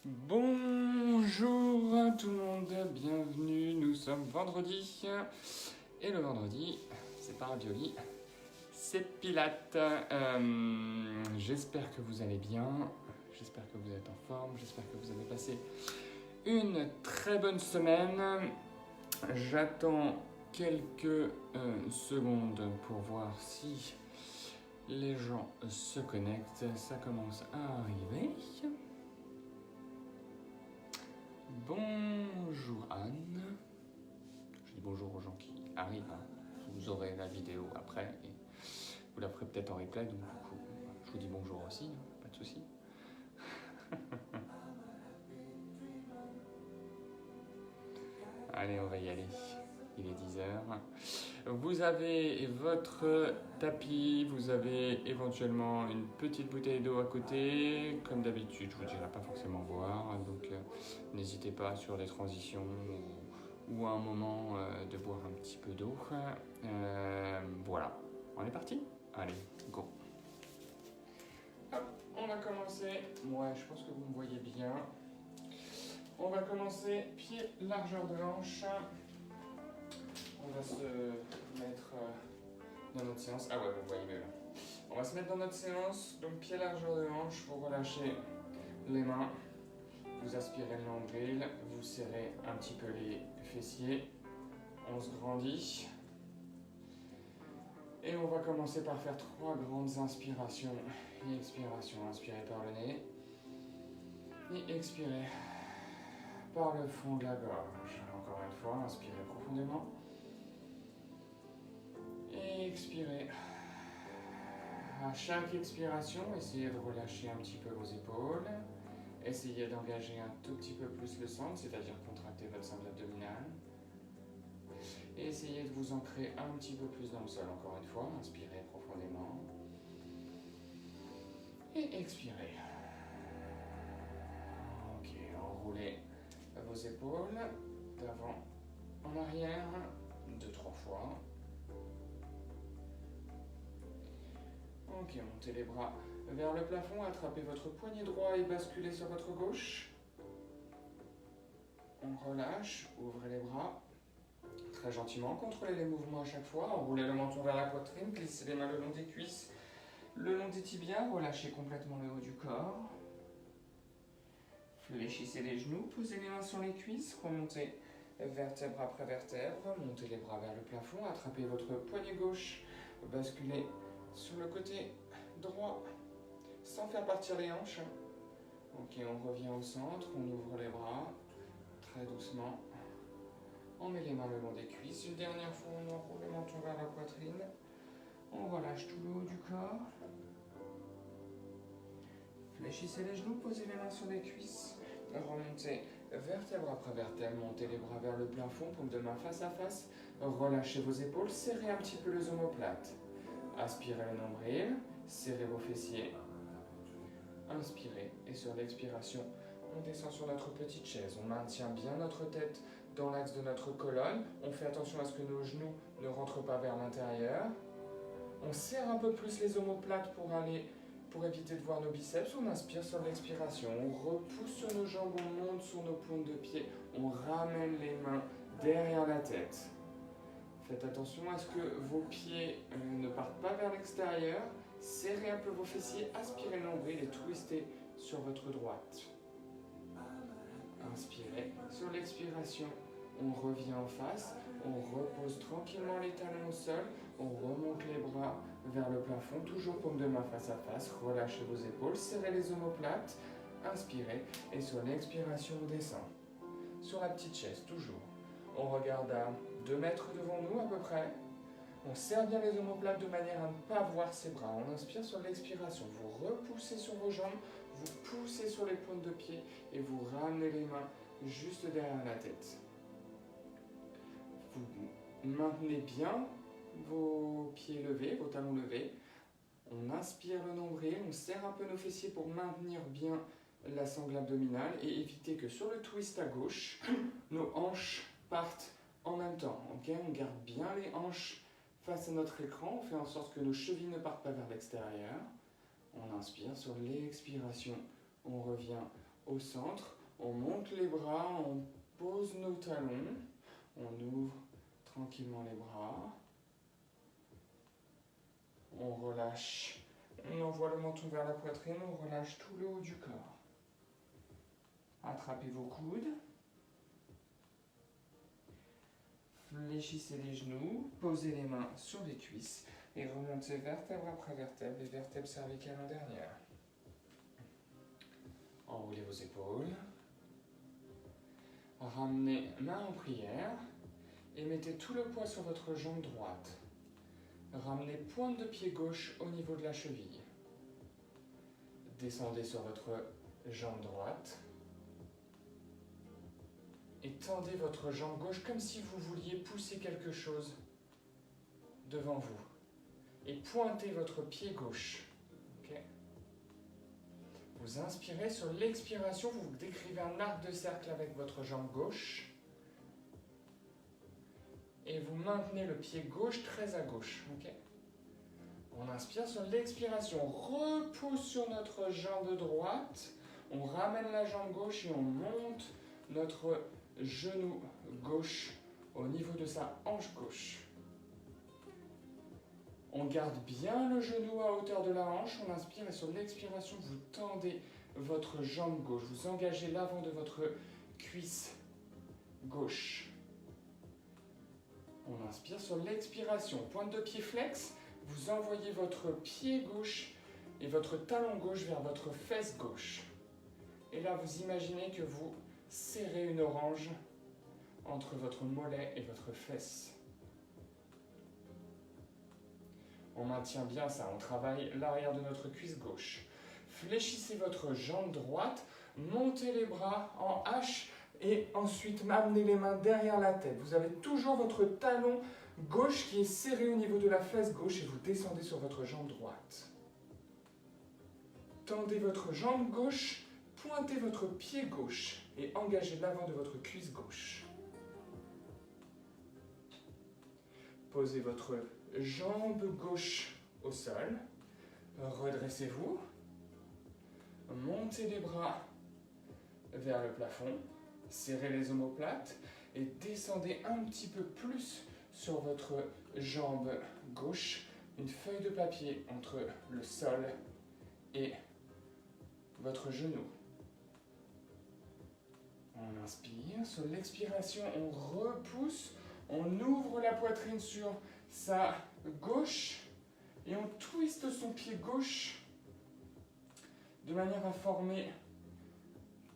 Bonjour à tout le monde, bienvenue, nous sommes vendredi et le vendredi c'est pas ravioli, c'est Pilates. J'espère que vous allez bien, j'espère que vous êtes en forme, j'espère que vous avez passé une très bonne semaine. J'attends quelques secondes pour voir si les gens se connectent, ça commence à arriver. Bonjour Anne. Je dis bonjour aux gens qui arrivent. Vous aurez la vidéo après et vous la ferez peut-être en replay, donc du coup, je vous dis bonjour aussi, pas de souci. Allez, on va y aller. Il est 10h. Vous avez votre tapis, vous avez éventuellement une petite bouteille d'eau à côté. Comme d'habitude, je vous dirai pas forcément boire, donc n'hésitez pas sur les transitions ou à un moment de boire un petit peu d'eau. Voilà, on est parti? Allez, go. Hop, on va commencer. Ouais, je pense que vous me voyez bien. On va commencer pied largeur de hanche. On va se mettre dans notre séance. Ah ouais, vous voyez mieux là. On va se mettre dans notre séance. Donc pied largeur de hanche, vous relâchez les mains. Vous aspirez le nombril, vous serrez un petit peu les fessiers. On se grandit. Et on va commencer par faire 3 grandes inspirations et expirations. Inspirez par le nez. Et expirez par le fond de la gorge. Encore une fois, inspirez profondément. Et expirez. À chaque expiration, essayez de relâcher un petit peu vos épaules. Essayez d'engager un tout petit peu plus le centre, c'est-à-dire contracter votre sangle abdominale. Et essayez de vous ancrer un petit peu plus dans le sol. Encore une fois, inspirez profondément. Et expirez. Ok, enroulez vos épaules d'avant en arrière, 2-3 fois. Ok, montez les bras vers le plafond, attrapez votre poignet droit et basculez sur votre gauche. On relâche, ouvrez les bras. Très gentiment, contrôlez les mouvements à chaque fois. Enroulez le menton vers la poitrine, glissez les mains le long des cuisses, le long des tibias, relâchez complètement le haut du corps. Fléchissez les genoux, posez les mains sur les cuisses, remontez vertèbre après vertèbre, montez les bras vers le plafond, attrapez votre poignet gauche, basculez sur le côté droit sans faire partir les hanches. Ok, on revient au centre, on ouvre les bras très doucement. On met les mains le long des cuisses. Une dernière fois, on enroule le menton vers la poitrine. On relâche tout le haut du corps. Fléchissez les genoux, posez les mains sur les cuisses. Remontez vertèbre après vertèbre, montez les bras vers le plafond, paume de main face à face. Relâchez vos épaules, serrez un petit peu les omoplates. Aspirez le nombril, serrez vos fessiers. Inspirez et sur l'expiration, on descend sur notre petite chaise. On maintient bien notre tête dans l'axe de notre colonne. On fait attention à ce que nos genoux ne rentrent pas vers l'intérieur. On serre un peu plus les omoplates pour éviter de voir nos biceps. On inspire sur l'expiration. On repousse sur nos jambes, on monte sur nos pointes de pied. On ramène les mains derrière la tête. Faites attention à ce que vos pieds ne partent pas vers l'extérieur. Serrez un peu vos fessiers, aspirez le nombril et twistez sur votre droite. Inspirez. Sur l'expiration, on revient en face. On repose tranquillement les talons au sol. On remonte les bras vers le plafond, toujours paume de main face à face. Relâchez vos épaules, serrez les omoplates. Inspirez. Et sur l'expiration, on descend. Sur la petite chaise, toujours. On regarde à 2 mètres devant nous à peu près. On serre bien les omoplates de manière à ne pas voir ses bras. On inspire sur l'expiration. Vous repoussez sur vos jambes, vous poussez sur les pointes de pied et vous ramenez les mains juste derrière la tête. Vous maintenez bien vos pieds levés, vos talons levés. On inspire le nombril, on serre un peu nos fessiers pour maintenir bien la sangle abdominale et éviter que sur le twist à gauche, nos hanches partent en même temps. Okay, on garde bien les hanches face à notre écran, on fait en sorte que nos chevilles ne partent pas vers l'extérieur. On inspire, sur l'expiration, on revient au centre. On monte les bras, on pose nos talons. On ouvre tranquillement les bras. On relâche. On envoie le menton vers la poitrine. On relâche tout le haut du corps. Attrapez vos coudes. Fléchissez les genoux. Posez les mains sur les cuisses. Et remontez vertèbre après vertèbre. Et vertèbre cervicale en dernière. Enroulez vos épaules. Ramenez main en prière. Et mettez tout le poids sur votre jambe droite. Ramenez pointe de pied gauche au niveau de la cheville. Descendez sur votre jambe droite. Et tendez votre jambe gauche comme si vous vouliez pousser quelque chose devant vous. Et pointez votre pied gauche. Okay. Vous inspirez, sur l'expiration, vous décrivez un arc de cercle avec votre jambe gauche. Et vous maintenez le pied gauche très à gauche. Okay. On inspire, sur l'expiration, on repousse sur notre jambe droite. On ramène la jambe gauche et on monte notre genou gauche au niveau de sa hanche gauche. On garde bien le genou à hauteur de la hanche. On inspire et sur l'expiration, vous tendez votre jambe gauche. Vous engagez l'avant de votre cuisse gauche. On inspire, sur l'expiration, pointe de pied flex, vous envoyez votre pied gauche et votre talon gauche vers votre fesse gauche. Et là, vous imaginez que vous serrez une orange entre votre mollet et votre fesse. On maintient bien ça, on travaille l'arrière de notre cuisse gauche. Fléchissez votre jambe droite, montez les bras en H et ensuite amenez les mains derrière la tête. Vous avez toujours votre talon gauche qui est serré au niveau de la fesse gauche et vous descendez sur votre jambe droite. Tendez votre jambe gauche, pointez votre pied gauche et engagez l'avant de votre cuisse gauche. Posez votre jambe gauche au sol. Redressez-vous. Montez les bras vers le plafond. Serrez les omoplates et descendez un petit peu plus sur votre jambe gauche. Une feuille de papier entre le sol et votre genou. On inspire. Sur l'expiration, on repousse. On ouvre la poitrine sur sa gauche et on twiste son pied gauche de manière à former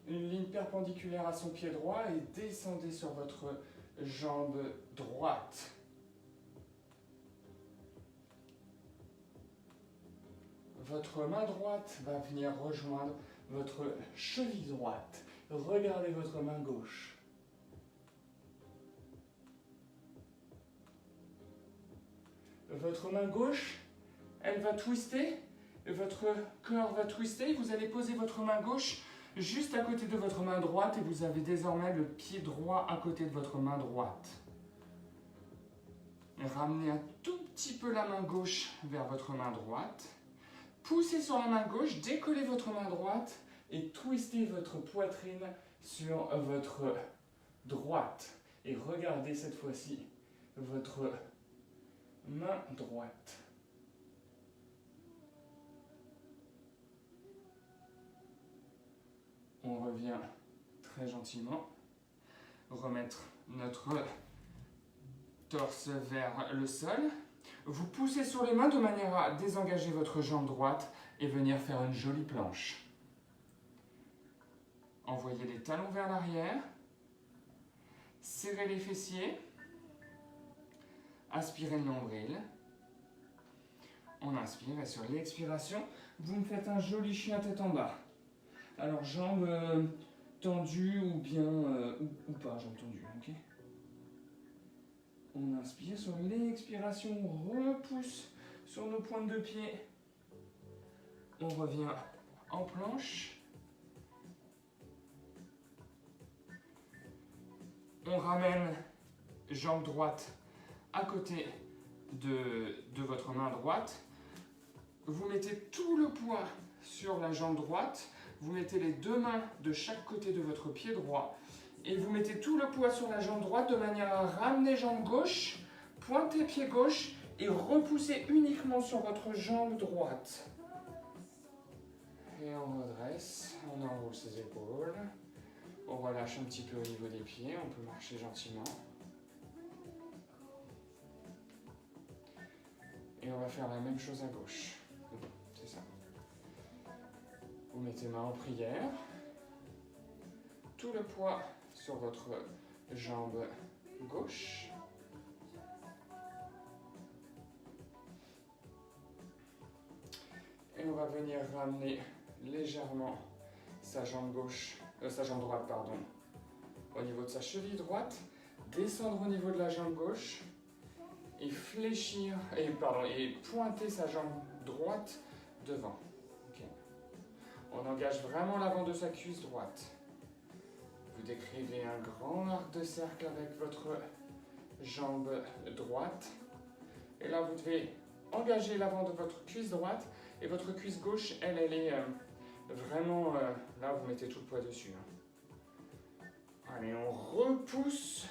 une ligne perpendiculaire à son pied droit et descendez sur votre jambe droite. Votre main droite va venir rejoindre votre cheville droite. Regardez votre main gauche. Votre main gauche, elle va twister, votre corps va twister, vous allez poser votre main gauche juste à côté de votre main droite et vous avez désormais le pied droit à côté de votre main droite. Ramenez un tout petit peu la main gauche vers votre main droite. Poussez sur la main gauche, décollez votre main droite et twistez votre poitrine sur votre droite. Et regardez cette fois-ci votre main droite. On revient très gentiment. Remettre notre torse vers le sol. Vous poussez sur les mains de manière à désengager votre jambe droite et venir faire une jolie planche. Envoyez les talons vers l'arrière. Serrez les fessiers. Aspirez le nombril. On inspire et sur l'expiration, vous me faites un joli chien tête en bas. Alors jambes tendues ou bien ou pas, jambes tendues, ok? On inspire, sur l'expiration, on repousse sur nos pointes de pied. On revient en planche. On ramène jambe droite à côté de votre main droite. Vous mettez tout le poids sur la jambe droite. vous mettez les deux mains de chaque côté de votre pied droit et vous mettez tout le poids sur la jambe droite de manière à ramener jambe gauche, pointer pied gauche et repousser uniquement sur votre jambe droite. Et on redresse, on enroule ses épaules, on relâche un petit peu au niveau des pieds, on peut marcher gentiment. Et on va faire la même chose à gauche. C'est ça. Vous mettez main en prière, tout le poids sur votre jambe gauche. Et on va venir ramener légèrement sa jambe droite, au niveau de sa cheville droite, descendre au niveau de la jambe gauche et fléchir, et pointer sa jambe droite devant. Okay. On engage vraiment l'avant de sa cuisse droite. Vous décrivez un grand arc de cercle avec votre jambe droite. Et là, vous devez engager l'avant de votre cuisse droite et votre cuisse gauche, elle est vraiment... là, vous mettez tout le poids dessus. Allez, on repousse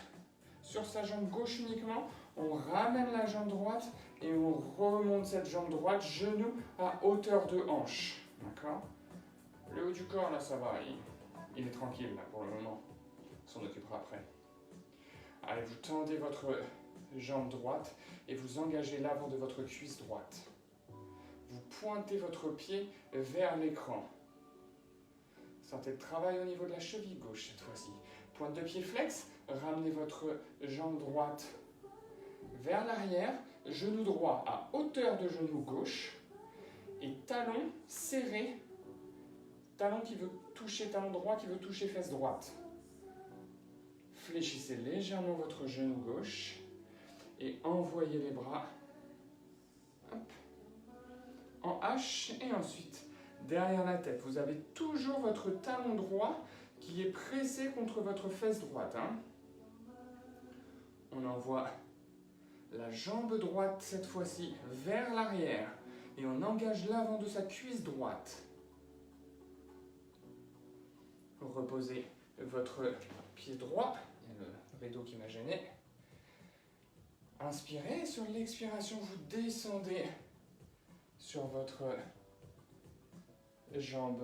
sur sa jambe gauche uniquement. On ramène la jambe droite et on remonte cette jambe droite, genou à hauteur de hanche. D'accord? Le haut du corps, là, ça va. Il est tranquille, là, pour le moment. On s'en occupera après. Allez, vous tendez votre jambe droite et vous engagez l'avant de votre cuisse droite. Vous pointez votre pied vers l'écran. Sentez le travail au niveau de la cheville gauche cette fois-ci. Pointe de pied flex, ramenez votre jambe droite vers l'arrière, genou droit à hauteur de genou gauche et talon serré, talon droit qui veut toucher fesse droite. Fléchissez légèrement votre genou gauche et envoyez les bras en H et ensuite derrière la tête. Vous avez toujours votre talon droit qui est pressé contre votre fesse droite. On envoie la jambe droite cette fois-ci vers l'arrière et on engage l'avant de sa cuisse droite. Reposez votre pied droit, il y a le rideau qui m'a gêné. Inspirez, sur l'expiration vous descendez sur votre jambe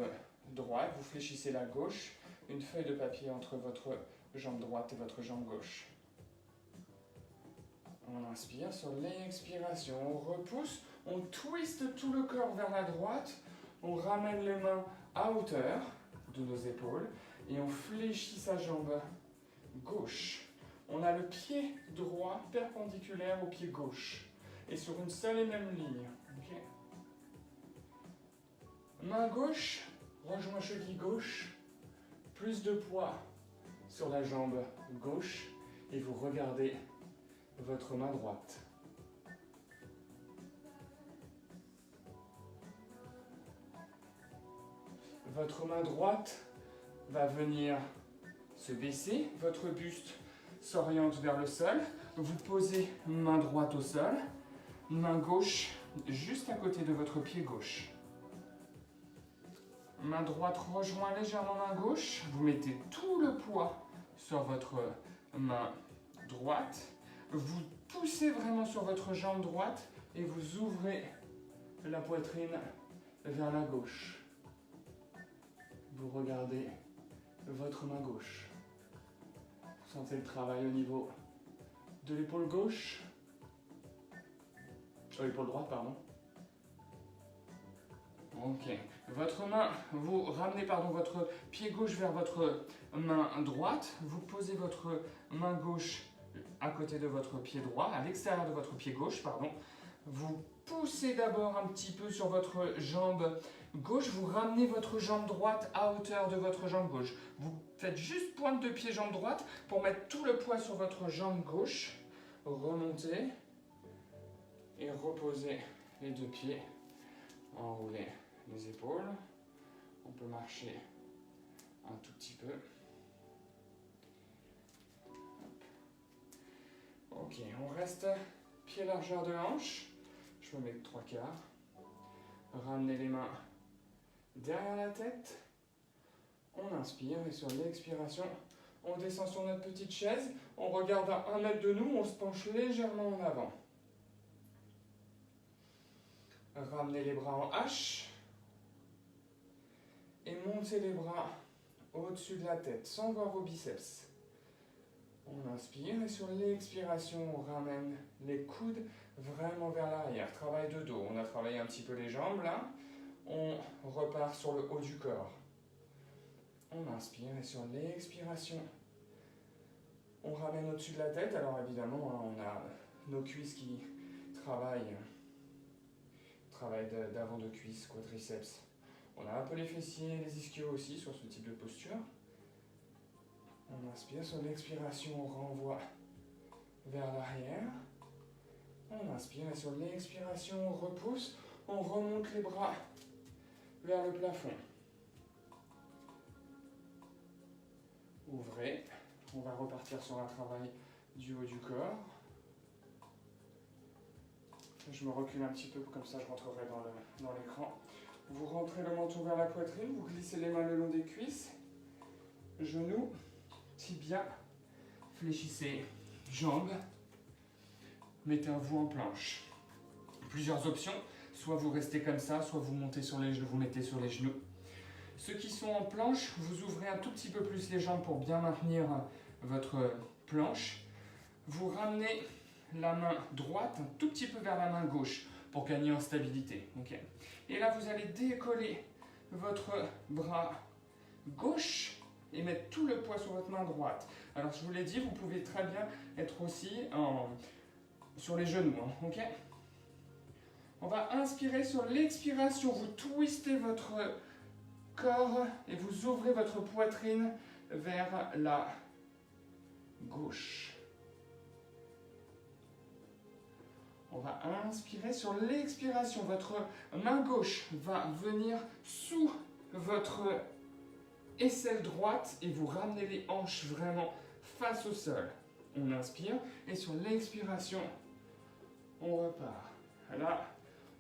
droite, vous fléchissez la gauche, une feuille de papier entre votre jambe droite et votre jambe gauche. On inspire, sur l'expiration, on repousse, on twiste tout le corps vers la droite, on ramène les mains à hauteur de nos épaules et on fléchit sa jambe gauche. On a le pied droit perpendiculaire au pied gauche et sur une seule et même ligne. Okay. Main gauche, rejoint cheville gauche, plus de poids sur la jambe gauche et vous regardez votre main droite. Votre main droite va venir se baisser, votre buste s'oriente vers le sol, vous posez main droite au sol, main gauche juste à côté de votre pied gauche. Main droite rejoint légèrement main gauche, vous mettez tout le poids sur votre main droite, vous poussez vraiment sur votre jambe droite et vous ouvrez la poitrine vers la gauche. Vous regardez votre main gauche. Vous sentez le travail au niveau de l'épaule gauche, l'épaule droite, pardon. Ok. Votre main, vous ramenez votre pied gauche vers votre main droite. Vous posez votre main gauche à côté de votre pied droit, à l'extérieur de votre pied gauche, pardon. Vous poussez d'abord un petit peu sur votre jambe gauche. Vous ramenez votre jambe droite à hauteur de votre jambe gauche. Vous faites juste pointe de pied jambe droite pour mettre tout le poids sur votre jambe gauche. Remontez et reposez les deux pieds. Enroulez les épaules. On peut marcher un tout petit peu. Ok, on reste pied largeur de hanche. Je me mets 3/4. Ramenez les mains derrière la tête. inspire et sur l'expiration, on descend sur notre petite chaise, on regarde à 1 mètre de nous, on se penche légèrement en avant. Ramenez les bras en H et montez les bras au-dessus de la tête sans voir vos biceps. On inspire et sur l'expiration, on ramène les coudes vraiment vers l'arrière. Travail de dos. On a travaillé un petit peu les jambes là. On repart sur le haut du corps. On inspire et sur l'expiration, on ramène au-dessus de la tête. Alors évidemment, on a nos cuisses qui travaillent. Travail d'avant de cuisse, quadriceps. On a un peu les fessiers, les ischios aussi sur ce type de posture. On inspire, sur l'expiration, on renvoie vers l'arrière. On inspire et sur l'expiration, on repousse, on remonte les bras vers le plafond. Ouvrez, on va repartir sur un travail du haut du corps. Je me recule un petit peu, comme ça je rentrerai dans l'écran. Vous rentrez le menton vers la poitrine, vous glissez les mains le long des cuisses, genoux, tibia, fléchissez jambes, mettez un vous en planche. Plusieurs options, soit vous restez comme ça, soit vous montez sur les genoux, vous mettez sur les genoux. Ceux qui sont en planche, vous ouvrez un tout petit peu plus les jambes pour bien maintenir votre planche. Vous ramenez la main droite un tout petit peu vers la main gauche pour gagner en stabilité. Okay. Et là, vous allez décoller votre bras gauche et mettre tout le poids sur votre main droite. Alors, je vous l'ai dit, vous pouvez très bien être aussi sur les genoux. Okay. On va inspirer sur l'expiration. Vous twistez votre corps et vous ouvrez votre poitrine vers la gauche. On va inspirer sur l'expiration. Votre main gauche va venir sous votre aisselle droite et vous ramenez les hanches vraiment face au sol. On inspire et sur l'expiration, on repart. Là,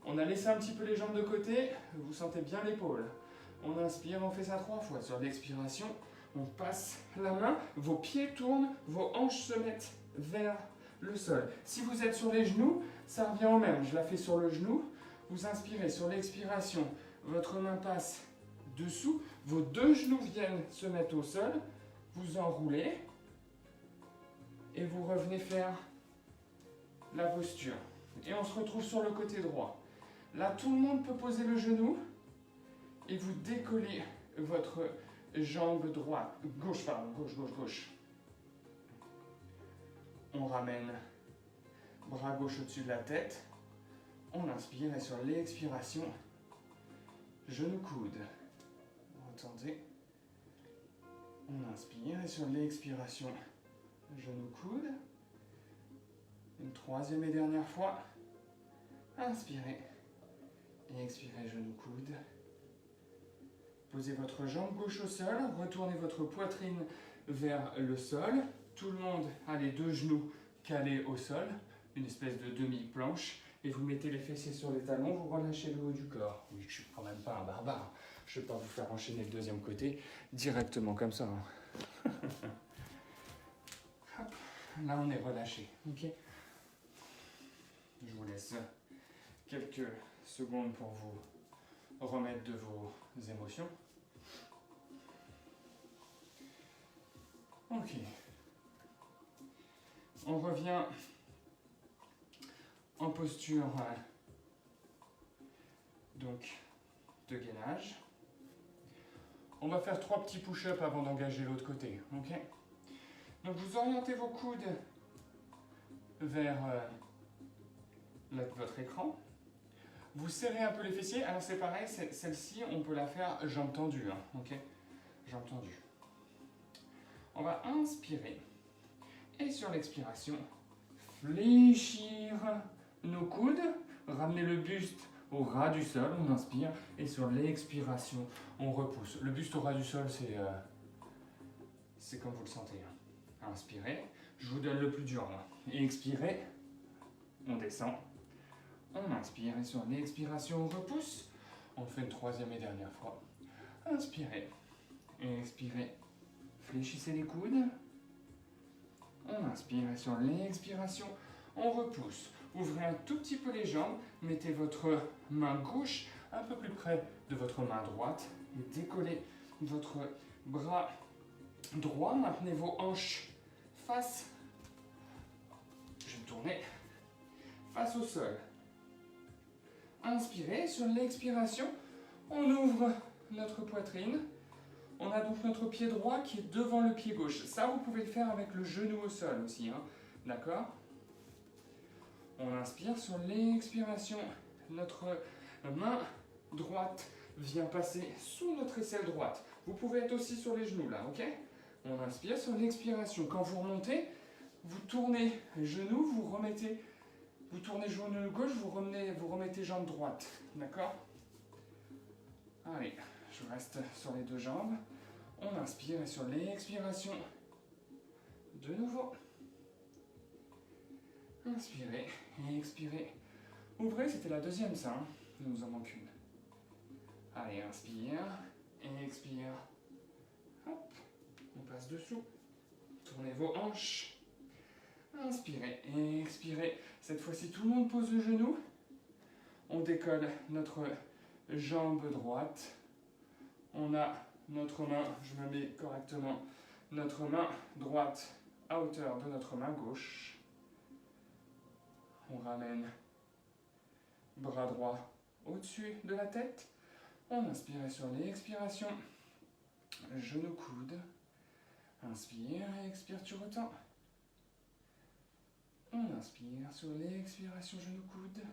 on a laissé un petit peu les jambes de côté. Vous sentez bien l'épaule. On inspire, on fait ça 3 fois. Sur l'expiration, on passe la main, vos pieds tournent, vos hanches se mettent vers le sol. Si vous êtes sur les genoux, ça revient au même. Je la fais sur le genou. Vous inspirez sur l'expiration. Votre main passe dessous. Vos 2 genoux viennent se mettre au sol. Vous enroulez. Et vous revenez faire la posture. Et on se retrouve sur le côté droit. Là, tout le monde peut poser le genou. Et vous décollez votre jambe droite. Gauche. On ramène bras gauche au-dessus de la tête. On inspire et sur l'expiration, genou coude. Vous entendez? On inspire et sur l'expiration, genou coude. Une 3e et dernière fois. Inspirez et expirez, genou coude. Posez votre jambe gauche au sol, retournez votre poitrine vers le sol. Tout le monde a les 2 genoux calés au sol, une espèce de demi-planche, et vous mettez les fessiers sur les talons, vous relâchez le haut du corps. Oui, je suis quand même pas un barbare, je ne vais pas vous faire enchaîner le 2e côté directement comme ça. Hop, là on est relâché, ok. Je vous laisse quelques secondes pour vous remettre de vos émotions. Ok. On revient en posture donc de gainage. On va faire 3 petits push-ups avant d'engager l'autre côté. Okay, donc vous orientez vos coudes vers votre écran. Vous serrez un peu les fessiers. Alors c'est pareil, celle-ci on peut la faire jambes tendues. Okay, jambes tendues. On va inspirer et sur l'expiration, fléchir nos coudes, ramener le buste au ras du sol, on inspire et sur l'expiration, on repousse. Le buste au ras du sol, c'est comme vous le sentez. Inspirez, je vous donne le plus dur là. Et expirez, on descend, on inspire et sur l'expiration, on repousse. On fait une 3e et dernière fois. Inspirez Et expirez. Fléchissez les coudes. On inspire et sur l'expiration, on repousse. Ouvrez un tout petit peu les jambes. Mettez votre main gauche un peu plus près de votre main droite. Et décollez votre bras droit. Maintenez vos hanches face. Je vais tourner face au sol. Inspirez. Sur l'expiration, on ouvre notre poitrine. On a donc notre pied droit qui est devant le pied gauche. Ça, vous pouvez le faire avec le genou au sol aussi. Hein. D'accord? On inspire. Sur l'expiration, notre main droite vient passer sous notre aisselle droite. Vous pouvez être aussi sur les genoux là, ok? On inspire. Sur l'expiration, quand vous remontez, vous tournez genou, vous remettez, vous tournez genou gauche, vous remettez jambe droite. D'accord? Allez, je reste sur les deux jambes. On inspire et sur l'expiration, de nouveau. Inspirez et expirez. Ouvrez, c'était la deuxième ça, hein. Il nous en manque une. Allez, inspire et expire. Hop, on passe dessous. Tournez vos hanches. Inspirez et expirez. Cette fois-ci, tout le monde pose le genou. On décolle notre jambe droite. On a notre main, je me mets correctement, notre main droite à hauteur de notre main gauche. On ramène bras droit au-dessus de la tête. On inspire sur l'expiration. Genou coude. Inspire et expire, tu retends. On inspire sur l'expiration, genou coude.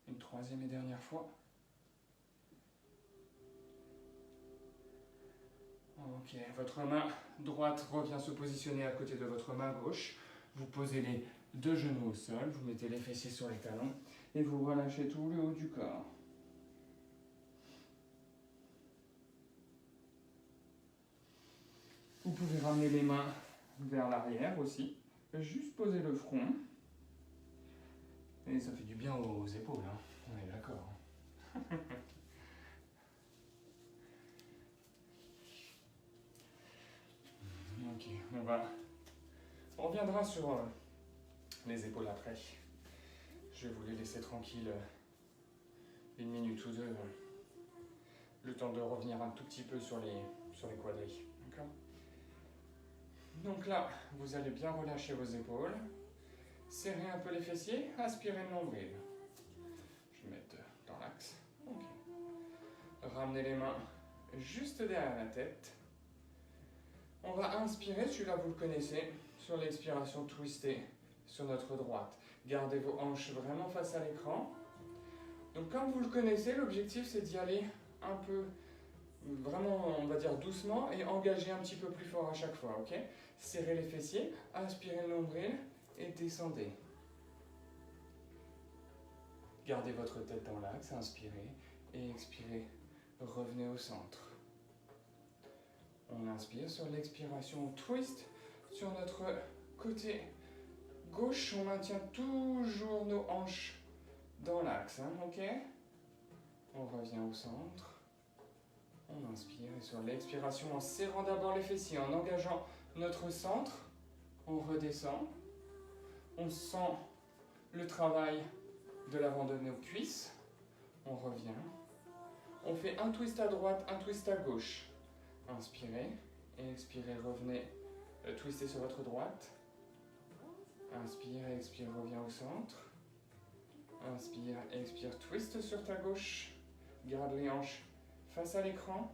Une troisième et dernière fois. Ok, votre main droite revient se positionner à côté de votre main gauche. Vous posez les deux genoux au sol, vous mettez les fessiers sur les talons et vous relâchez tout le haut du corps. Vous pouvez ramener les mains vers l'arrière aussi, juste poser le front. Et ça fait du bien aux épaules, hein. On est d'accord. Ok, on reviendra sur les épaules après. Je vais vous les laisser tranquilles une minute ou deux. Le temps de revenir un tout petit peu sur les quadris. D'accord? Donc là, vous allez bien relâcher vos épaules. Serrez un peu les fessiers, aspirez le nombril. Je vais mettre dans l'axe. Ok. Ramenez les mains juste derrière la tête. On va inspirer, celui-là vous le connaissez. Sur l'expiration, twister sur notre droite. Gardez vos hanches vraiment face à l'écran. Donc comme vous le connaissez, l'objectif c'est d'y aller un peu, vraiment on va dire doucement et engager un petit peu plus fort à chaque fois, ok? Serrez les fessiers, aspirez le nombril et descendez. Gardez votre tête dans l'axe, inspirez et expirez. Revenez au centre. On inspire sur l'expiration, on twist sur notre côté gauche, on maintient toujours nos hanches dans l'axe, hein, ok? On revient au centre. On inspire et sur l'expiration, en serrant d'abord les fessiers, en engageant notre centre, on redescend. On sent le travail de l'avant de nos cuisses. On revient. On fait un twist à droite, un twist à gauche. Inspirez et expirez, revenez, twistez sur votre droite. Inspire, expire, reviens au centre. Inspire, expire, twist sur ta gauche. Garde les hanches face à l'écran.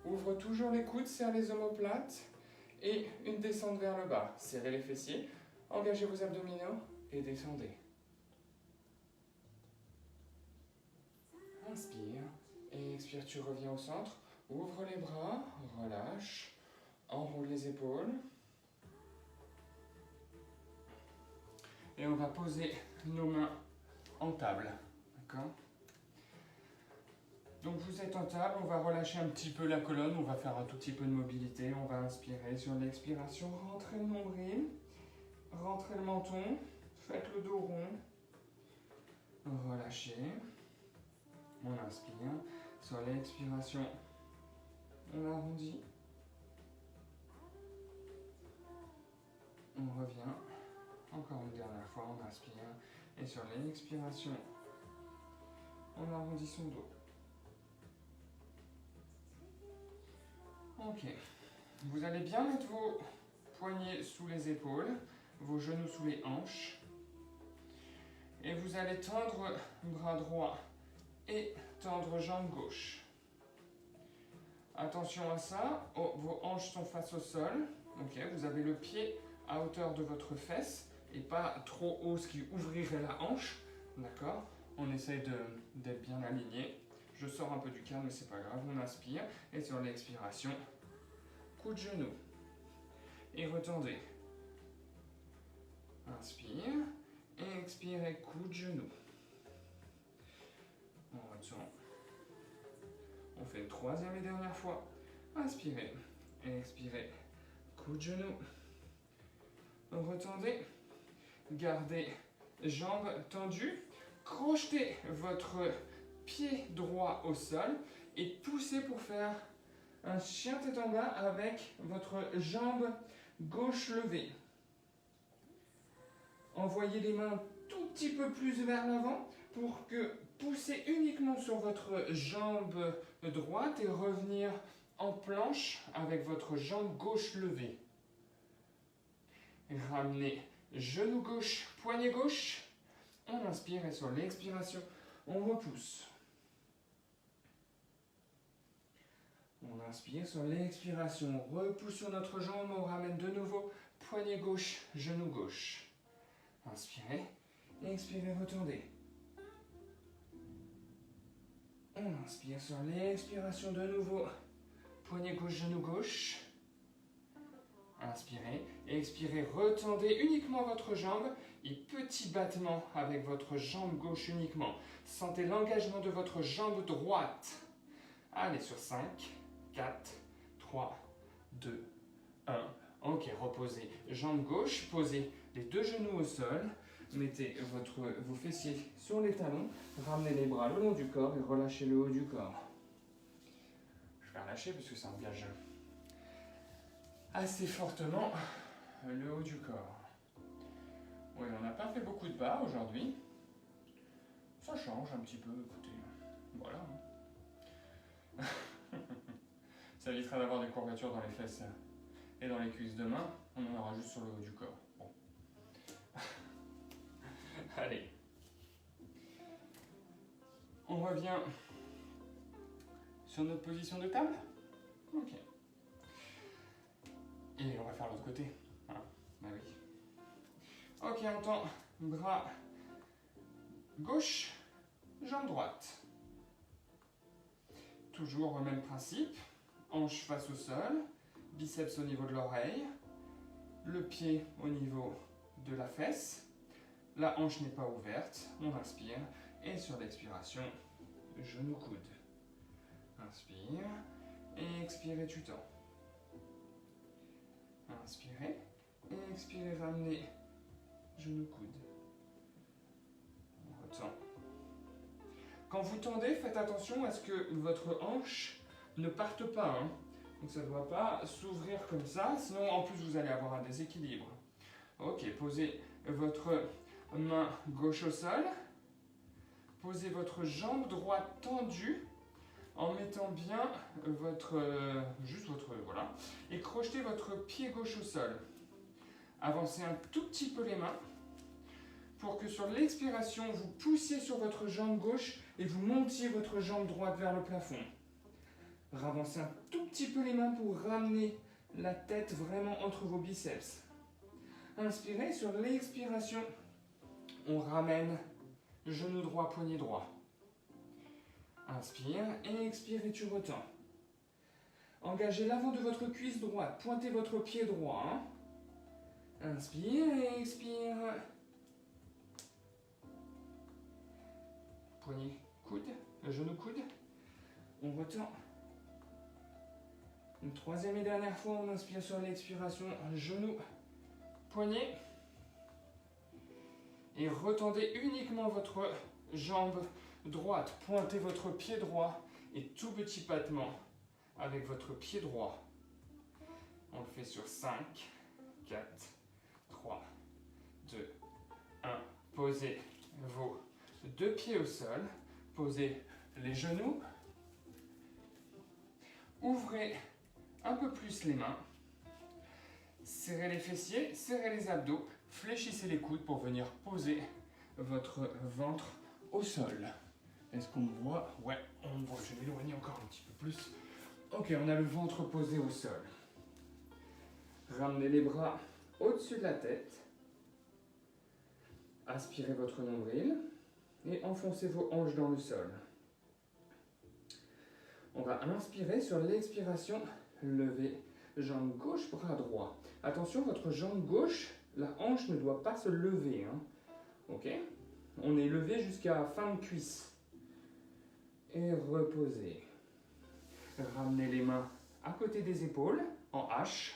Ouvre toujours les coudes, serre les omoplates. Et une descente vers le bas. Serrez les fessiers, engagez vos abdominaux et descendez. Inspire et expire, tu reviens au centre. Ouvre les bras, relâche, enroule les épaules. Et on va poser nos mains en table. D'accord? Donc vous êtes en table, on va relâcher un petit peu la colonne, on va faire un tout petit peu de mobilité. On va inspirer sur l'expiration, rentrez le nombril, rentrez le menton, faites le dos rond. Relâchez. On inspire. Sur l'expiration, on arrondit. On revient. Encore une dernière fois, on inspire. Et sur l'expiration, on arrondit son dos. Ok. Vous allez bien mettre vos poignets sous les épaules, vos genoux sous les hanches. Et vous allez tendre bras droit et tendre jambe gauche. Attention à ça, vos hanches sont face au sol. Ok, vous avez le pied à hauteur de votre fesse et pas trop haut, ce qui ouvrirait la hanche. D'accord? On essaye d'être bien aligné. Je sors un peu du cadre, mais c'est pas grave. On inspire et sur l'expiration, coup de genou. Et retendez. Inspire et expirez, coup de genou. On retend. On fait une troisième et dernière fois. Inspirez et expirez, coup de genou. Retendez. Gardez jambes tendues. Crochetez votre pied droit au sol et poussez pour faire un chien tête en bas avec votre jambe gauche levée. Envoyez les mains tout petit peu plus vers l'avant pour que poussez uniquement sur votre jambe droite et revenir en planche avec votre jambe gauche levée. Ramenez genou gauche, poignet gauche. On inspire et sur l'expiration, on repousse. On inspire sur l'expiration, on repousse sur notre jambe, on ramène de nouveau poignet gauche, genou gauche. Inspirez, expirez, retendez. On inspire sur l'expiration de nouveau, poignet gauche, genou gauche. Inspirez, expirez, retendez uniquement votre jambe et petit battement avec votre jambe gauche uniquement. Sentez l'engagement de votre jambe droite. Allez, sur 5, 4, 3, 2, 1. Ok, reposez. Jambe gauche, posez les deux genoux au sol. Mettez vos fessiers sur les talons. Ramenez les bras le long du corps et relâchez le haut du corps. Je vais relâcher parce que ça engage assez fortement le haut du corps. Oui, on n'a pas fait beaucoup de pas aujourd'hui. Ça change un petit peu, écoutez. Voilà. Ça évitera d'avoir des courbatures dans les fesses et dans les cuisses demain. On en aura juste sur le haut du corps. Bon. Allez. On revient sur notre position de table. Ok. Et on va faire l'autre côté. Hein, bah oui. Ok, on tend bras gauche, jambe droite. Toujours le même principe. Hanche face au sol, biceps au niveau de l'oreille, le pied au niveau de la fesse. La hanche n'est pas ouverte. On inspire et sur l'expiration, genou coude. Inspire et expirez, tu tends. Inspirez et expirez, ramenez genou coude. On retend. Quand vous tendez, faites attention à ce que votre hanche ne parte pas. Hein. Donc ça ne doit pas s'ouvrir comme ça, sinon en plus vous allez avoir un déséquilibre. Ok, posez votre main gauche au sol. Posez votre jambe droite tendue en mettant bien voilà, et crochetez votre pied gauche au sol. Avancez un tout petit peu les mains pour que sur l'expiration, vous poussiez sur votre jambe gauche et vous montiez votre jambe droite vers le plafond. Ravancez un tout petit peu les mains pour ramener la tête vraiment entre vos biceps. Inspirez, sur l'expiration, on ramène genou droit, poignet droit. Inspire et expire et tu retends. Engagez l'avant de votre cuisse droite, pointez votre pied droit. Hein. Inspire et expire. Poignet, coude, genou, coude. On retend. Une troisième et dernière fois, on inspire sur l'expiration, genou, poignet. Et retendez uniquement votre jambe droite. Pointez votre pied droit et tout petit battement avec votre pied droit. On le fait sur 5, 4, 3, 2, 1. Posez vos deux pieds au sol. Posez les genoux. Ouvrez un peu plus les mains. Serrez les fessiers, serrez les abdos. Fléchissez les coudes pour venir poser votre ventre au sol. Est-ce qu'on me voit? Ouais, on me voit. Je vais m'éloigner encore un petit peu plus. Ok, on a le ventre posé au sol. Ramenez les bras au-dessus de la tête. Aspirez votre nombril et enfoncez vos hanches dans le sol. On va inspirer. Sur l'expiration, levez jambe gauche, bras droit. Attention, votre jambe gauche, la hanche ne doit pas se lever. Hein. Ok? On est levé jusqu'à fin de cuisse. Et reposez. Ramenez les mains à côté des épaules, en H.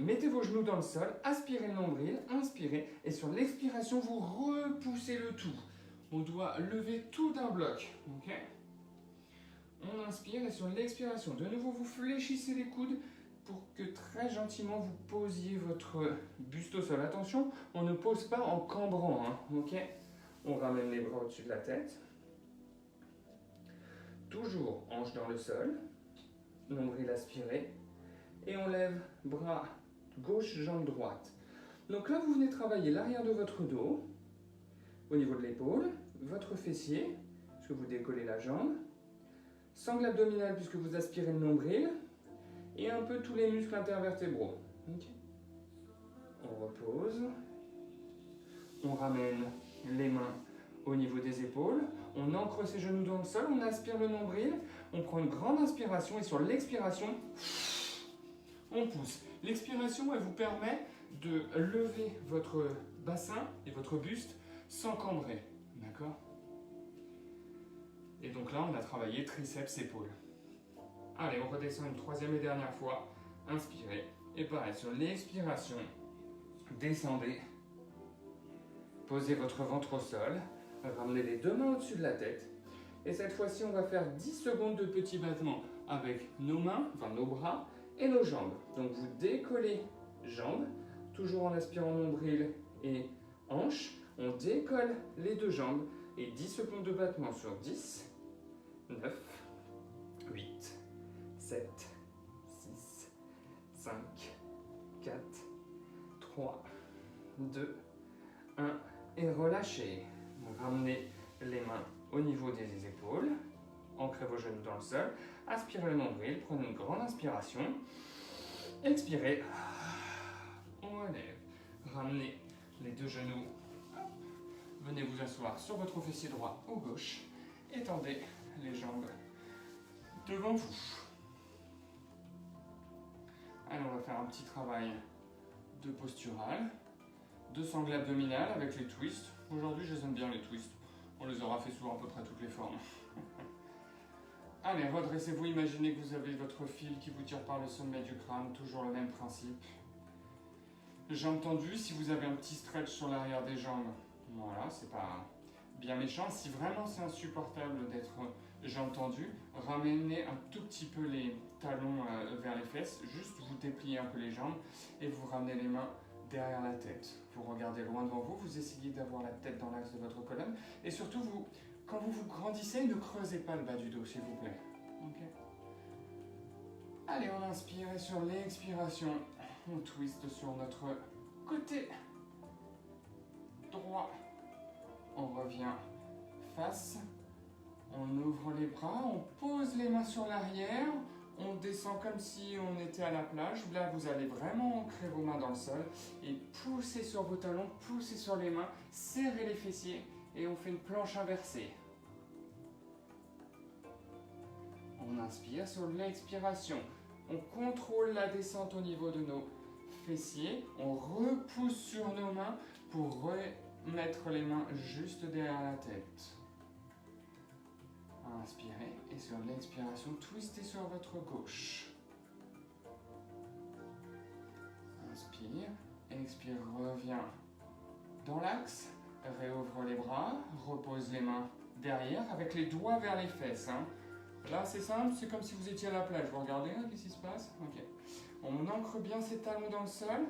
Mettez vos genoux dans le sol, aspirez le nombril, inspirez, et sur l'expiration, vous repoussez le tout. On doit lever tout d'un bloc. Ok? On inspire et sur l'expiration, de nouveau, vous fléchissez les coudes pour que très gentiment vous posiez votre buste au sol. Attention, on ne pose pas en cambrant. Hein, ok? On ramène les bras au-dessus de la tête. Toujours hanche dans le sol, nombril aspiré. Et on lève bras gauche, jambe droite. Donc là, vous venez travailler l'arrière de votre dos, au niveau de l'épaule, votre fessier, puisque vous décollez la jambe, sangle abdominale puisque vous aspirez le nombril, et un peu tous les muscles intervertébraux. Okay. On repose. On ramène les mains au niveau des épaules. On ancre ses genoux dans le sol. On aspire le nombril. On prend une grande inspiration et sur l'expiration, on pousse. L'expiration, elle vous permet de lever votre bassin et votre buste sans cambrer. D'accord? Et donc là, on a travaillé triceps, épaules. Allez, on redescend une troisième et dernière fois. Inspirez. Et pareil, sur l'expiration, descendez. Posez votre ventre au sol. Ramenez les deux mains au-dessus de la tête. Et cette fois-ci, on va faire 10 secondes de petits battements avec nos mains, enfin nos bras et nos jambes. Donc vous décollez jambes, toujours en aspirant nombril et hanche. On décolle les deux jambes et 10 secondes de battement sur 10, 9, 8, 7, 6, 5, 4, 3, 2, 1 et relâchez. Ramenez les mains au niveau des épaules, ancrez vos genoux dans le sol, aspirez le nombril, prenez une grande inspiration, expirez, on relève, ramenez les deux genoux, venez vous asseoir sur votre fessier droit ou gauche, étendez les jambes devant vous. Allez, on va faire un petit travail de postural, de sangle abdominale avec les twists. Aujourd'hui, je les aime bien les twists. On les aura fait sur à peu près toutes les formes. Allez, redressez-vous. Imaginez que vous avez votre fil qui vous tire par le sommet du crâne. Toujours le même principe. Jambes tendues. Si vous avez un petit stretch sur l'arrière des jambes, voilà, c'est pas bien méchant. Si vraiment c'est insupportable d'être jambes tendues, ramenez un tout petit peu les talons vers les fesses. Juste vous dépliez un peu les jambes et vous ramenez les mains derrière la tête. Vous regardez loin devant vous, vous essayez d'avoir la tête dans l'axe de votre colonne. Et surtout, quand vous grandissez, ne creusez pas le bas du dos, s'il vous plaît. Okay. Allez, on inspire et sur l'expiration, on twiste sur notre côté droit. On revient face, on ouvre les bras, on pose les mains sur l'arrière. On descend comme si on était à la plage. Là, vous allez vraiment ancrer vos mains dans le sol et pousser sur vos talons, pousser sur les mains, serrer les fessiers et on fait une planche inversée. On inspire sur l'expiration. On contrôle la descente au niveau de nos fessiers. On repousse sur nos mains pour remettre les mains juste derrière la tête. Inspirez et sur l'expiration, twistez sur votre gauche. Inspire, expire, reviens dans l'axe, réouvre les bras, repose les mains derrière avec les doigts vers les fesses. Hein. Là, c'est simple, c'est comme si vous étiez à la plage. Vous regardez, hein, qu'est-ce qui se passe? Ok. On ancre bien ses talons dans le sol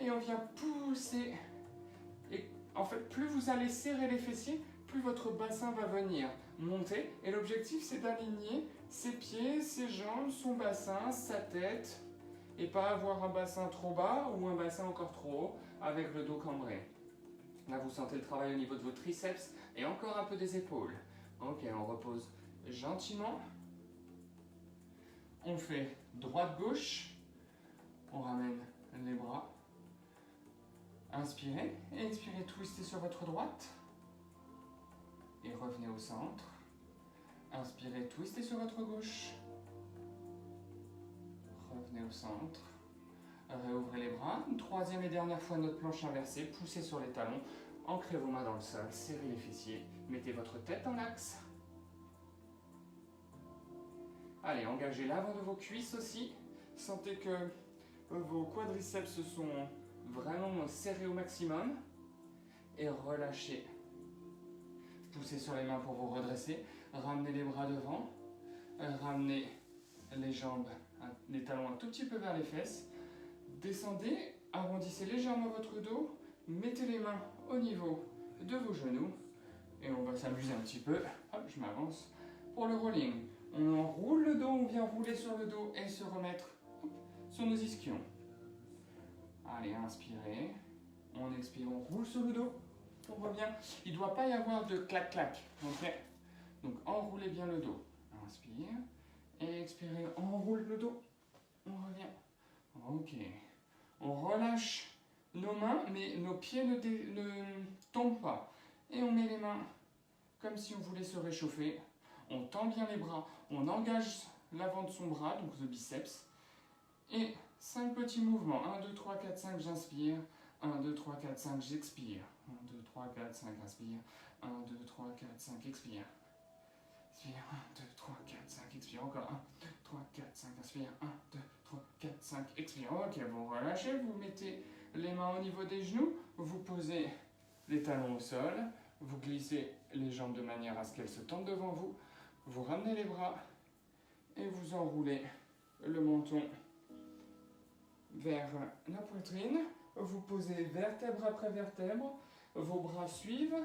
et on vient pousser. Et en fait, plus vous allez serrer les fessiers, plus votre bassin va venir monter. Et l'objectif, c'est d'aligner ses pieds, ses jambes, son bassin, sa tête. Et pas avoir un bassin trop bas ou un bassin encore trop haut avec le dos cambré. Là, vous sentez le travail au niveau de vos triceps et encore un peu des épaules. Ok, on repose gentiment. On fait droite-gauche. On ramène les bras. Inspirez et expirez, twistez sur votre droite. Et revenez au centre. Inspirez, twistez sur votre gauche. Revenez au centre. Réouvrez les bras. Une troisième et dernière fois notre planche inversée. Poussez sur les talons. Ancrez vos mains dans le sol. Serrez les fessiers. Mettez votre tête en axe. Allez, engagez l'avant de vos cuisses aussi. Sentez que vos quadriceps se sont vraiment serrés au maximum. Et relâchez. Poussez sur les mains pour vous redresser. Ramenez les bras devant. Ramenez les jambes, les talons un tout petit peu vers les fesses. Descendez, arrondissez légèrement votre dos. Mettez les mains au niveau de vos genoux. Et on va s'amuser un petit peu. Hop, je m'avance. Pour le rolling, on enroule le dos, on vient rouler sur le dos et se remettre sur nos ischions. Allez, inspirez. On expire, on roule sur le dos. On revient. Il ne doit pas y avoir de clac-clac. Okay. Donc enroulez bien le dos. Inspire. Et expirez, on enroule le dos. On revient. Ok. On relâche nos mains, mais nos pieds ne tombent pas. Et on met les mains comme si on voulait se réchauffer. On tend bien les bras. On engage l'avant de son bras, donc le biceps. Et 5 petits mouvements. 1, 2, 3, 4, 5, j'inspire. 1, 2, 3, 4, 5, j'expire. 1, 2, 3, 4, 5, inspire. 1, 2, 3, 4, 5, expire. Expire. 1, 2, 3, 4, 5, expire. Encore. 1, 2, 3, 4, 5, inspire. 1, 2, 3, 4, 5, expire. Ok, vous relâchez. Vous mettez les mains au niveau des genoux. Vous posez les talons au sol. Vous glissez les jambes de manière à ce qu'elles se tendent devant vous. Vous ramenez les bras. Et vous enroulez le menton vers la poitrine. Vous posez vertèbre après vertèbre. Vos bras suivent.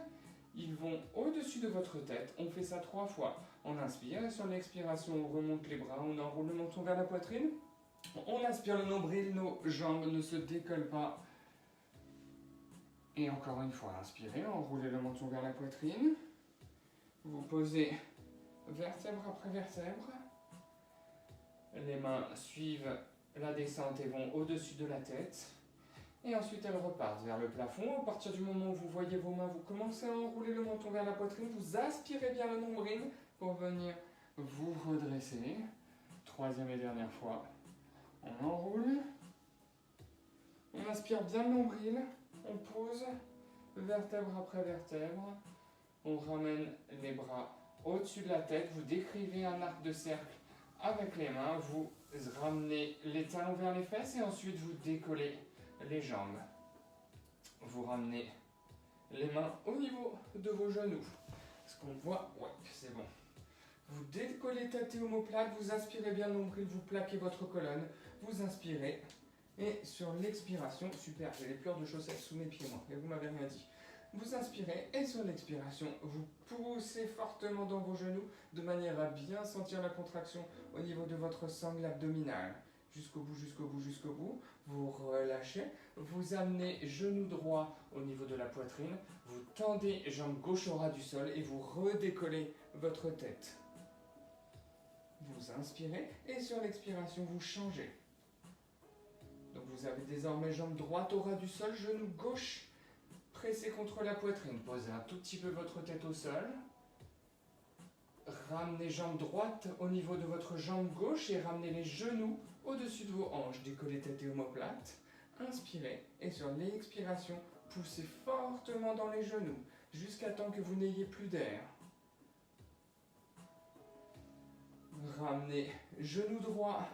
Ils vont au-dessus de votre tête. On fait ça 3 fois. On inspire et sur l'expiration, on remonte les bras. On enroule le menton vers la poitrine. On inspire le nombril. Nos jambes ne se décollent pas. Et encore une fois, inspirez. Enroulez le menton vers la poitrine. Vous posez vertèbre après vertèbre. Les mains suivent la descente et vont au-dessus de la tête. Et ensuite, elles repartent vers le plafond. À partir du moment où vous voyez vos mains, vous commencez à enrouler le menton vers la poitrine. Vous aspirez bien le nombril pour venir vous redresser. Troisième et dernière fois. On enroule. On inspire bien le nombril. On pose vertèbre après vertèbre. On ramène les bras au-dessus de la tête. Vous décrivez un arc de cercle avec les mains. Vous ramenez les talons vers les fesses et ensuite vous décollez les jambes. Vous ramenez les mains au niveau de vos genoux. Est-ce qu'on voit? Ouais, c'est bon. Vous décollez tête et omoplate, vous aspirez bien le nombril, vous plaquez votre colonne, vous inspirez. Et sur l'expiration, super, j'ai les pleurs de chaussettes sous mes pieds, moi, et vous m'avez rien dit. Vous inspirez et sur l'expiration, vous poussez fortement dans vos genoux de manière à bien sentir la contraction au niveau de votre sangle abdominale. Jusqu'au bout, jusqu'au bout, jusqu'au bout. Vous relâchez. Vous amenez genou droit au niveau de la poitrine. Vous tendez jambe gauche au ras du sol et vous redécollez votre tête. Vous inspirez et sur l'expiration, vous changez. Donc vous avez désormais jambe droite au ras du sol, genou gauche pressé contre la poitrine. Posez un tout petit peu votre tête au sol. Ramenez jambe droite au niveau de votre jambe gauche et ramenez les genoux au-dessus de vos hanches. Décollez tête et omoplate. Inspirez et sur l'expiration, poussez fortement dans les genoux jusqu'à temps que vous n'ayez plus d'air. Ramenez genou droit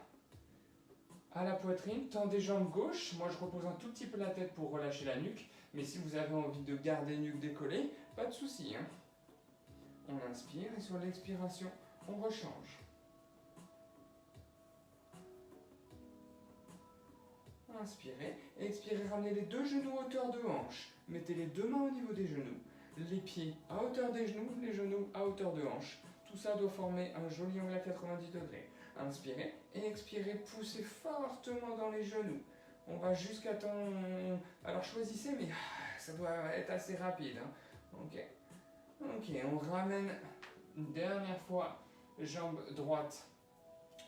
à la poitrine, tendez jambe gauche. Moi je repose un tout petit peu la tête pour relâcher la nuque, mais si vous avez envie de garder nuque décollée, pas de souci. On inspire et sur l'expiration, on rechange. Inspirez, expirez, ramenez les deux genoux à hauteur de hanche. Mettez les deux mains au niveau des genoux. Les pieds à hauteur des genoux, les genoux à hauteur de hanche. Tout ça doit former un joli angle à 90 degrés. Inspirez et expirez, poussez fortement dans les genoux. On va jusqu'à temps... Alors choisissez, mais ça doit être assez rapide. Hein. Ok, on ramène une dernière fois, jambe droite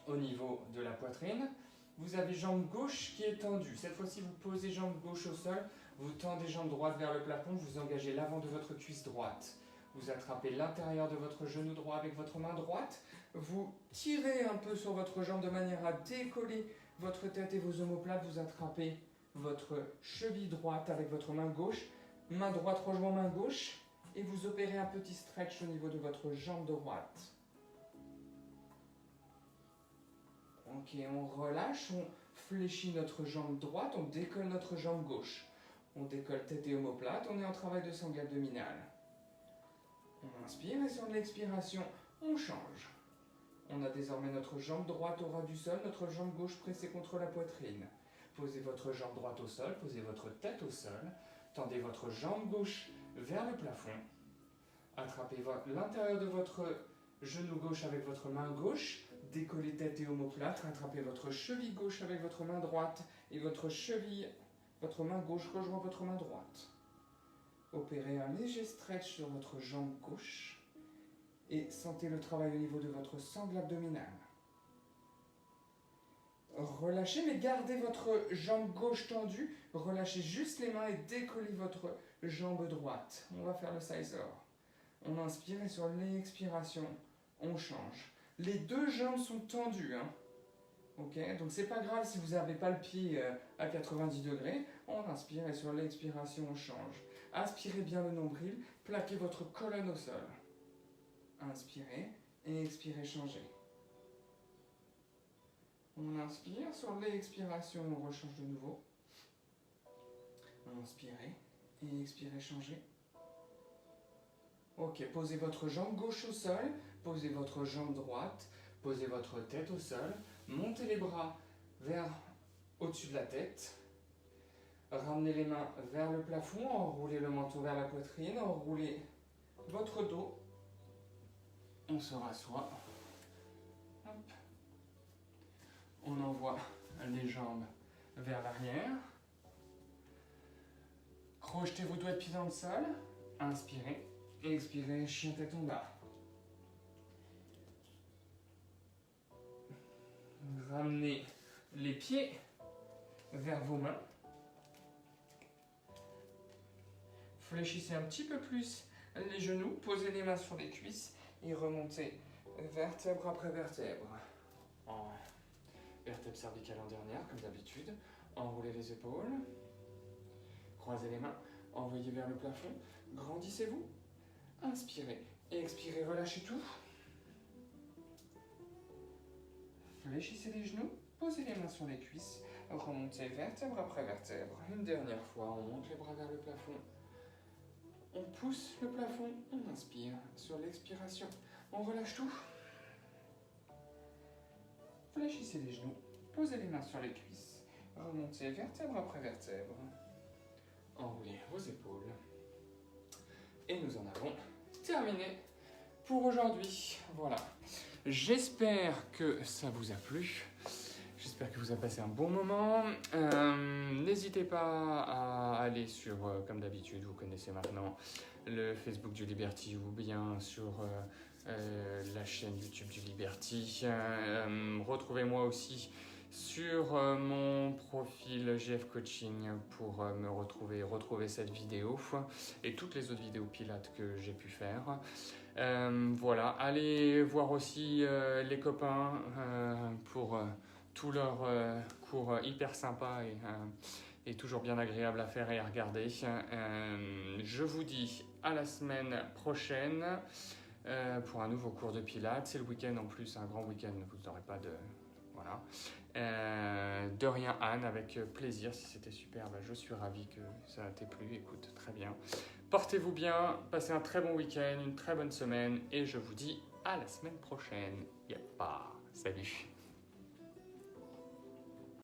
au niveau de la poitrine. Vous avez jambe gauche qui est tendue. Cette fois-ci, vous posez jambe gauche au sol, vous tendez jambe droite vers le plafond, vous engagez l'avant de votre cuisse droite. Vous attrapez l'intérieur de votre genou droit avec votre main droite. Vous tirez un peu sur votre jambe de manière à décoller votre tête et vos omoplates. Vous attrapez votre cheville droite avec votre main gauche. Main droite rejoint main gauche. Et vous opérez un petit stretch au niveau de votre jambe droite. Ok, on relâche, on fléchit notre jambe droite, on décolle notre jambe gauche. On décolle tête et omoplate, on est en travail de sangle abdominale. On inspire et sur l'expiration, on change. On a désormais notre jambe droite au ras du sol, notre jambe gauche pressée contre la poitrine. Posez votre jambe droite au sol, posez votre tête au sol. Tendez votre jambe gauche vers le plafond. Attrapez l'intérieur de votre genou gauche avec votre main gauche. Décollez tête et omoplate. Attrapez votre cheville gauche avec votre main droite. Et votre main gauche rejoint votre main droite. Opérez un léger stretch sur votre jambe gauche. Et sentez le travail au niveau de votre sangle abdominale. Relâchez, mais gardez votre jambe gauche tendue. Relâchez juste les mains et décollez votre jambe droite. On va faire le scissor. On inspire et sur l'expiration, on change. Les deux jambes sont tendues. Hein. Ok, donc c'est pas grave si vous n'avez pas le pied à 90 degrés. On inspire et sur l'expiration, on change. Aspirez bien le nombril. Plaquez votre colonne au sol. Inspirez et expirez, changez. On inspire, sur l'expiration, on rechange de nouveau. Inspirez et expirez, changez. Ok, posez votre jambe gauche au sol, posez votre jambe droite, posez votre tête au sol, montez les bras vers au-dessus de la tête, ramenez les mains vers le plafond, enroulez le menton vers la poitrine, enroulez votre dos, on se rassoit. Hop. On envoie les jambes vers l'arrière. Projetez vos doigts de pied dans le sol. Inspirez. Expirez, chien tête en bas. Ramenez les pieds vers vos mains. Fléchissez un petit peu plus les genoux. Posez les mains sur les cuisses et remontez vertèbre après vertèbre. Vertèbre cervicale en dernière, comme d'habitude. Enroulez les épaules. Croisez les mains. Envoyez vers le plafond. Grandissez-vous. Inspirez. Expirez, relâchez tout. Fléchissez les genoux. Posez les mains sur les cuisses. Remontez vertèbre après vertèbre. Une dernière fois, on monte les bras vers le plafond. On pousse le plafond. On inspire. Sur l'expiration, on relâche tout. Fléchissez les genoux, posez les mains sur les cuisses, remontez vertèbre après vertèbre, enroulez vos épaules. Et nous en avons terminé pour aujourd'hui. Voilà. J'espère que ça vous a plu. J'espère que vous avez passé un bon moment. N'hésitez pas à aller sur, comme d'habitude, vous connaissez maintenant, le Facebook du Liberty ou bien sur la chaîne YouTube du Liberty. Retrouvez-moi aussi sur mon profil GF Coaching pour me retrouver cette vidéo et toutes les autres vidéos pilates que j'ai pu faire. Voilà, allez voir aussi les copains pour tous leurs cours hyper sympas et toujours bien agréable à faire et à regarder. Je vous dis à la semaine prochaine pour un nouveau cours de pilates. C'est le week-end en plus, un grand week-end, vous n'aurez pas de... Voilà. De rien Anne, avec plaisir, si c'était super, je suis ravi que ça t'ait plu, écoute, très bien. Portez-vous bien, passez un très bon week-end, une très bonne semaine et je vous dis à la semaine prochaine. Y'a pas. Salut.